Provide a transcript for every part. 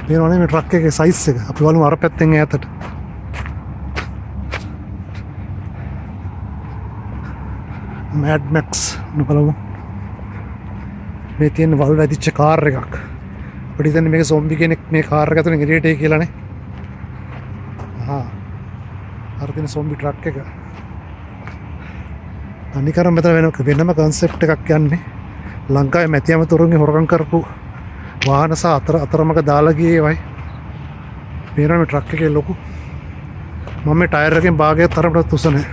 පේනවනේ මේ ට්‍රක් එකේ සයිස් එක. අපි බලමු අර පැත්තෙන් ඈතට. මැඩ් මැක්ස් බලමු. මේ තියෙන වල් වැදිච්ච කාර් එකක්. අපිට හිතන්නේ මේක සොම්බි කෙනෙක් මේ කාර් එක ඇතුලෙන් එළියට එයි කියලානේ. අර තියෙන සොම්බි ට්‍රක් එක. අනිකරම මෙතන වෙනම කන්සෙප්ට් එකක් යන්නේ. ලංකාවේ මැති ඇමතුරුන්ගේ හොරකම් කරපු වාහන සහ අතරමඟ දාලා ගියේ ඒවයි. පේනවා මේ ට්‍රක් එකේ ලොකු. මම මේ ටයර් එකෙන් භාගයක් තරමට තුස නැහැ.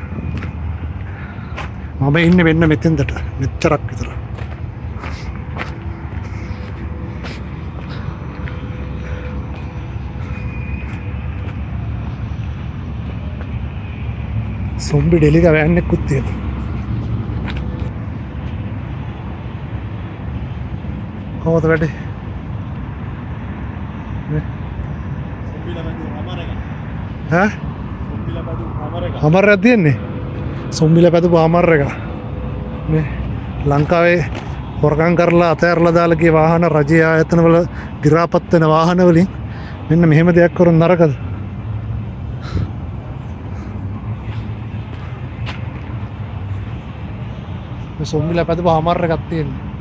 මම ඉන්නේ වෙන්න මෙතෙන්දට මෙච්චරක් විතර. සොම්බි ඩෙලික වෑන් එකකුත් තියෙනවා. කොහොමද වැඩේ? හමර් එකක් තියෙන්නේ. සොම්බිලා පැදපු හමර් එක. මේ ලංකාවේ හොරකම් කරලා අතෑරලා දාලා ගිය වාහන රජයේ ආයතනවල ගිරාපත් වෙන වාහන වලින් මෙන්න මෙහෙම දෙයක් කරුන් නරකද? මේ සොම්බිලා පැදපු හමර් එකක් තියෙන්නේ.